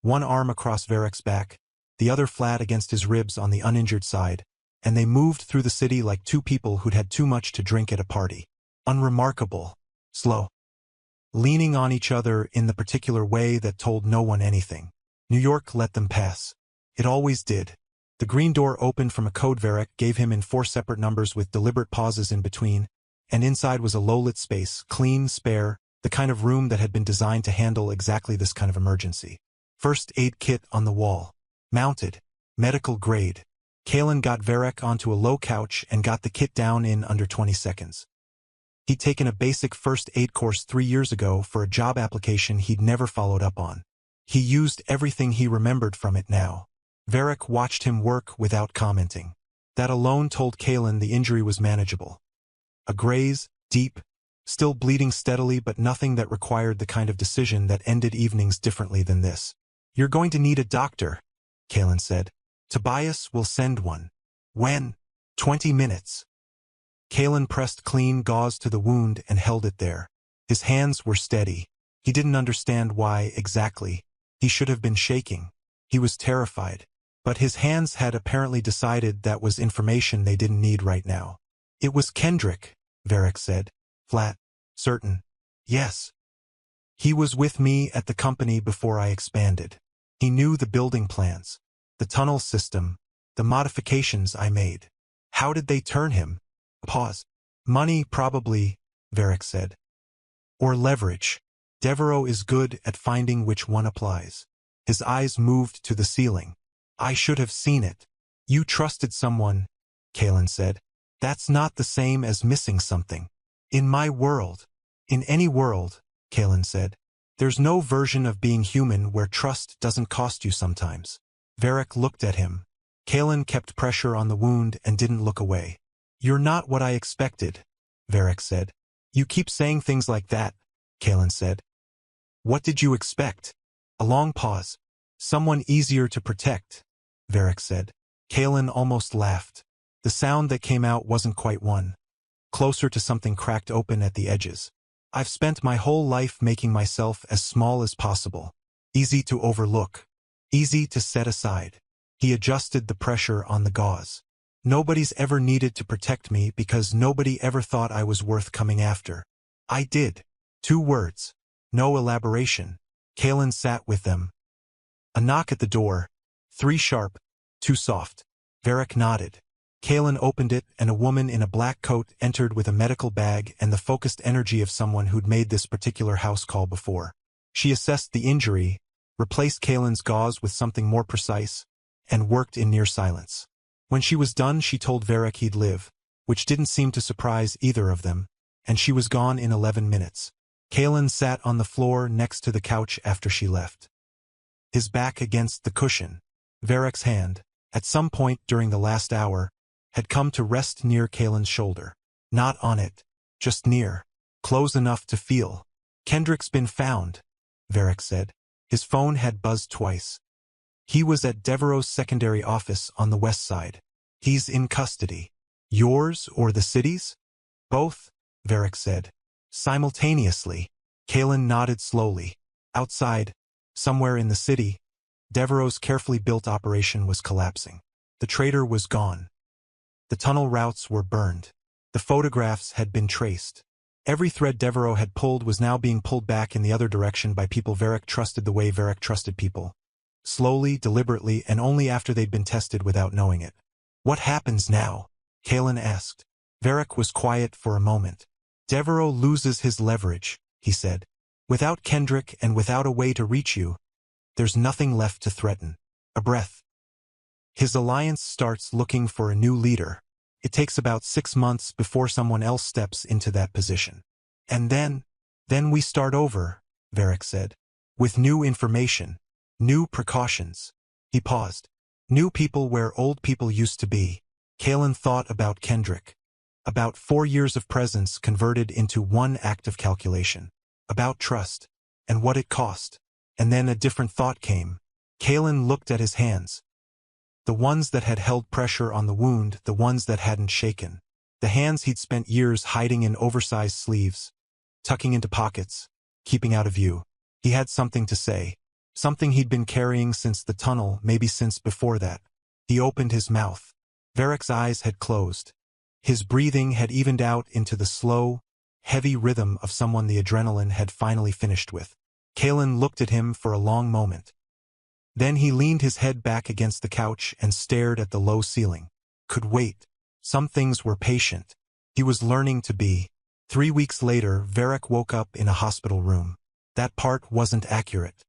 One arm across Varric's back, the other flat against his ribs on the uninjured side, and they moved through the city like two people who'd had too much to drink at a party. Unremarkable. Slow. Leaning on each other in the particular way that told no one anything. New York let them pass. It always did. The green door opened from a code Varric gave him in 4 separate numbers with deliberate pauses in between, and inside was a low-lit space, clean, spare, the kind of room that had been designed to handle exactly this kind of emergency. First aid kit on the wall. Mounted. Medical grade. Kalen got Varric onto a low couch and got the kit down in under 20 seconds. He'd taken a basic first aid course 3 years ago for a job application he'd never followed up on. He used everything he remembered from it now. Varric watched him work without commenting. That alone told Kalen the injury was manageable. A graze, deep, still bleeding steadily, but nothing that required the kind of decision that ended evenings differently than this. You're going to need a doctor, Kalen said. Tobias will send one. When? 20 minutes. Kalen pressed clean gauze to the wound and held it there. His hands were steady. He didn't understand why exactly. He should have been shaking. He was terrified. But his hands had apparently decided that was information they didn't need right now. It was Kendrick, Varric said. Flat. Certain. Yes. He was with me at the company before I expanded. He knew the building plans, the tunnel system, the modifications I made. How did they turn him? Pause. Money, probably, Varric said. Or leverage. Devereaux is good at finding which one applies. His eyes moved to the ceiling. I should have seen it. You trusted someone, Kalen said. That's not the same as missing something. In my world. In any world, Kalen said. There's no version of being human where trust doesn't cost you sometimes. Varric looked at him. Kalen kept pressure on the wound and didn't look away. You're not what I expected, Varric said. You keep saying things like that, Kalen said. What did you expect? A long pause. Someone easier to protect, Varric said. Kalen almost laughed. The sound that came out wasn't quite one. Closer to something cracked open at the edges. I've spent my whole life making myself as small as possible. Easy to overlook. Easy to set aside. He adjusted the pressure on the gauze. Nobody's ever needed to protect me because nobody ever thought I was worth coming after. I did. 2 words. No elaboration. Kalen sat with them. A knock at the door. 3 sharp. 2 soft. Varric nodded. Kalen opened it, and a woman in a black coat entered with a medical bag and the focused energy of someone who'd made this particular house call before. She assessed the injury, replaced Kalen's gauze with something more precise, and worked in near silence. When she was done, she told Varric he'd live, which didn't seem to surprise either of them, and she was gone in 11 minutes. Kalen sat on the floor next to the couch after she left. His back against the cushion. Varric's hand, at some point during the last hour, had come to rest near Kalen's shoulder. Not on it, just near, close enough to feel. Kendrick's been found, Varric said. His phone had buzzed twice. He was at Devereaux's secondary office on the west side. He's in custody. Yours or the city's? Both, Varric said. Simultaneously. Kalen nodded slowly. Outside, somewhere in the city, Devereaux's carefully built operation was collapsing. The traitor was gone. The tunnel routes were burned. The photographs had been traced. Every thread Devereaux had pulled was now being pulled back in the other direction by people Varric trusted the way Varric trusted people. Slowly, deliberately, and only after they'd been tested without knowing it. What happens now? Kalen asked. Varric was quiet for a moment. Devereaux loses his leverage, he said. Without Kendrick and without a way to reach you, there's nothing left to threaten. A breath. His alliance starts looking for a new leader. It takes about 6 months before someone else steps into that position. And then we start over, Varric said. With new information. New precautions. He paused. New people where old people used to be. Kalen thought about Kendrick. About 4 years of presence converted into one act of calculation. About trust. And what it cost. And then a different thought came. Kalen looked at his hands. The ones that had held pressure on the wound, the ones that hadn't shaken. The hands he'd spent years hiding in oversized sleeves, tucking into pockets, keeping out of view. He had something to say. Something he'd been carrying since the tunnel, maybe since before that. He opened his mouth. Varric's eyes had closed. His breathing had evened out into the slow, heavy rhythm of someone the adrenaline had finally finished with. Kalen looked at him for a long moment. Then he leaned his head back against the couch and stared at the low ceiling. Could wait. Some things were patient. He was learning to be. 3 weeks later, Varric woke up in a hospital room. That part wasn't accurate.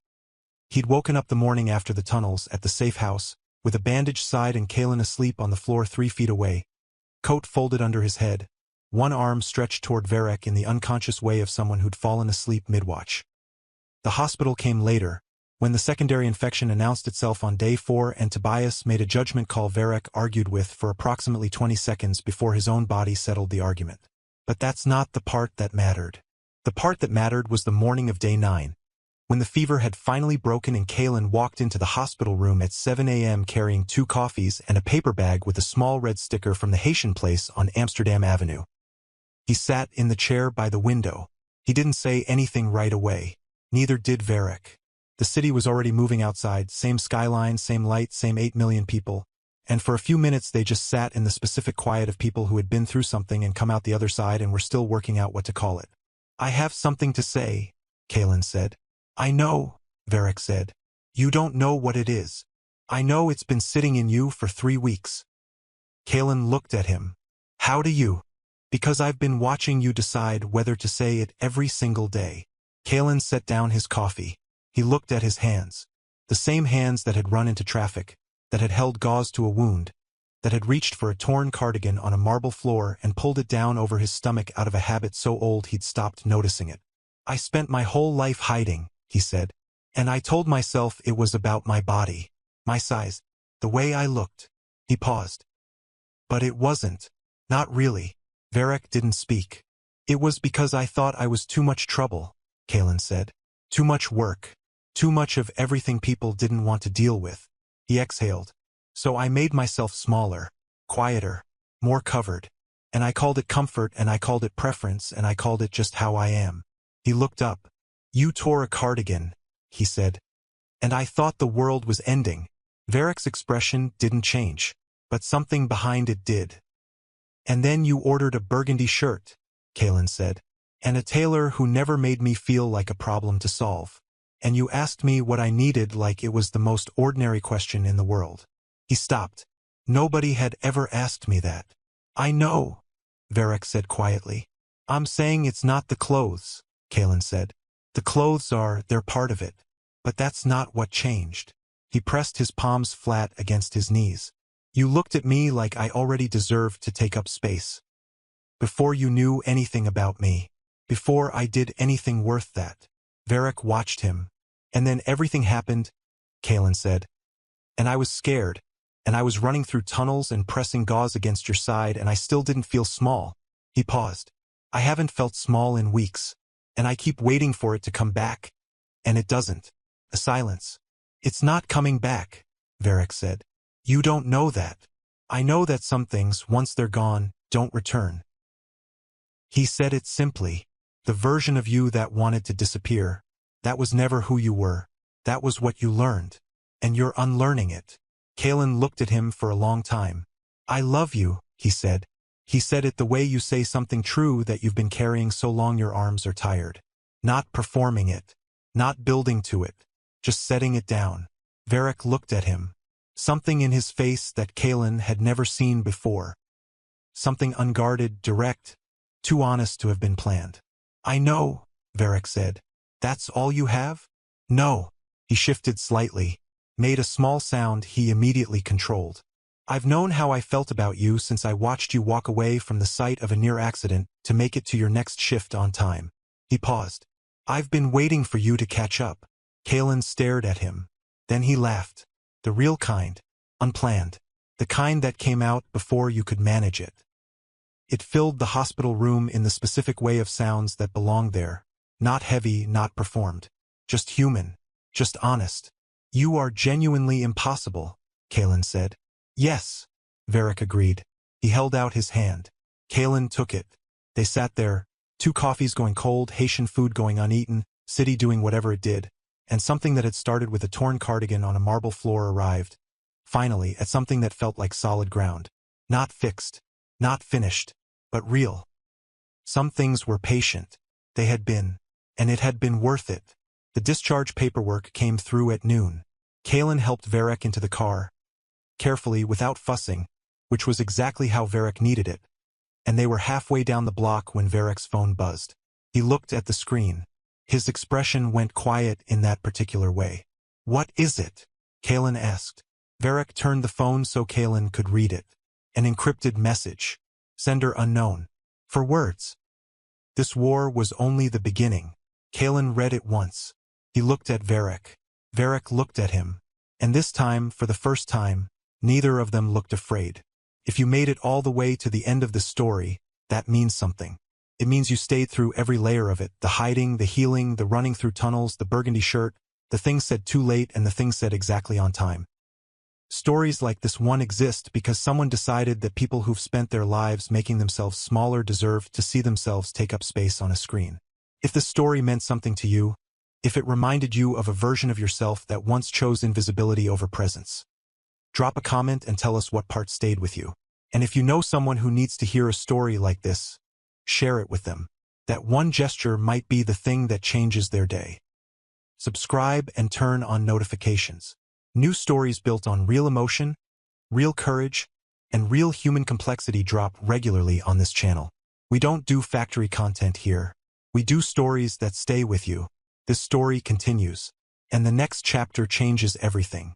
He'd woken up the morning after the tunnels at the safe house, with a bandaged side and Kalen asleep on the floor 3 feet away. Coat folded under his head. One arm stretched toward Varric in the unconscious way of someone who'd fallen asleep mid-watch. The hospital came later, when the secondary infection announced itself on day 4 and Tobias made a judgment call Varric argued with for approximately 20 seconds before his own body settled the argument. But that's not the part that mattered. The part that mattered was the morning of day 9. When the fever had finally broken and Kalen walked into the hospital room at 7 a.m. carrying 2 coffees and a paper bag with a small red sticker from the Haitian place on Amsterdam Avenue. He sat in the chair by the window. He didn't say anything right away. Neither did Varric. The city was already moving outside, same skyline, same light, same 8 million people. And for a few minutes they just sat in the specific quiet of people who had been through something and come out the other side and were still working out what to call it. "I have something to say," Kalen said. "I know," Varric said. "You don't know what it is. I know it's been sitting in you for 3 weeks." Kalen looked at him. "How do you?" "Because I've been watching you decide whether to say it every single day." Kalen set down his coffee. He looked at his hands. The same hands that had run into traffic, that had held gauze to a wound, that had reached for a torn cardigan on a marble floor and pulled it down over his stomach out of a habit so old he'd stopped noticing it. "I spent my whole life hiding," he said. "And I told myself it was about my body, my size, the way I looked." He paused. "But it wasn't. Not really." Varric didn't speak. "It was because I thought I was too much trouble," Kalen said. "Too much work. Too much of everything people didn't want to deal with." He exhaled. "So I made myself smaller, quieter, more covered. And I called it comfort and I called it preference and I called it just how I am." He looked up. "You tore a cardigan," he said. "And I thought the world was ending." Varric's expression didn't change, but something behind it did. "And then you ordered a burgundy shirt," Kalen said. "And a tailor who never made me feel like a problem to solve. And you asked me what I needed like it was the most ordinary question in the world." He stopped. "Nobody had ever asked me that." "I know," Varric said quietly. "I'm saying it's not the clothes," Kalen said. "The clothes they're part of it. But that's not what changed." He pressed his palms flat against his knees. "You looked at me like I already deserved to take up space. Before you knew anything about me. Before I did anything worth that." Varric watched him. "And then everything happened," Kalen said. "And I was scared. And I was running through tunnels and pressing gauze against your side and I still didn't feel small." He paused. "I haven't felt small in weeks. And I keep waiting for it to come back. And it doesn't." A silence. "It's not coming back," Varric said. "You don't know that. I know that some things, once they're gone, don't return." He said it simply. The version of you that wanted to disappear, that was never who you were. That was what you learned. And you're unlearning it. Kalen looked at him for a long time. "I love you," he said. He said it the way you say something true that you've been carrying so long your arms are tired. Not performing it. Not building to it. Just setting it down. Varric looked at him. Something in his face that Kalen had never seen before. Something unguarded, direct, too honest to have been planned. "I know," Varric said. "That's all you have?" "No." He shifted slightly, made a small sound he immediately controlled. "I've known how I felt about you since I watched you walk away from the site of a near accident to make it to your next shift on time." He paused. "I've been waiting for you to catch up." Kalen stared at him. Then he laughed. The real kind. Unplanned. The kind that came out before you could manage it. It filled the hospital room in the specific way of sounds that belonged there. Not heavy, not performed. Just human. Just honest. You are genuinely impossible, Kalen said. Yes, Varric agreed. He held out his hand. Kalen took it. They sat there, 2 coffees going cold, Haitian food going uneaten, city doing whatever it did, and something that had started with a torn cardigan on a marble floor arrived, finally, at something that felt like solid ground. Not fixed, not finished, but real. Some things were patient. They had been, and it had been worth it. The discharge paperwork came through at noon. Kalen helped Varric into the car, carefully, without fussing, which was exactly how Varric needed it, and they were halfway down the block when Varric's phone buzzed. He looked at the screen. His expression went quiet in that particular way. What is it? Kalen asked. Varric turned the phone so Kalen could read it. An encrypted message. Sender unknown. For words. This war was only the beginning. Kalen read it once. He looked at Varric. Varric looked at him. And this time, for the first time, neither of them looked afraid. If you made it all the way to the end of the story, that means something. It means you stayed through every layer of it, the hiding, the healing, the running through tunnels, the burgundy shirt, the things said too late and the things said exactly on time. Stories like this one exist because someone decided that people who've spent their lives making themselves smaller deserve to see themselves take up space on a screen. If the story meant something to you, if it reminded you of a version of yourself that once chose invisibility over presence, drop a comment and tell us what part stayed with you. And if you know someone who needs to hear a story like this, share it with them. That one gesture might be the thing that changes their day. Subscribe and turn on notifications. New stories built on real emotion, real courage, and real human complexity drop regularly on this channel. We don't do factory content here. We do stories that stay with you. This story continues, and the next chapter changes everything.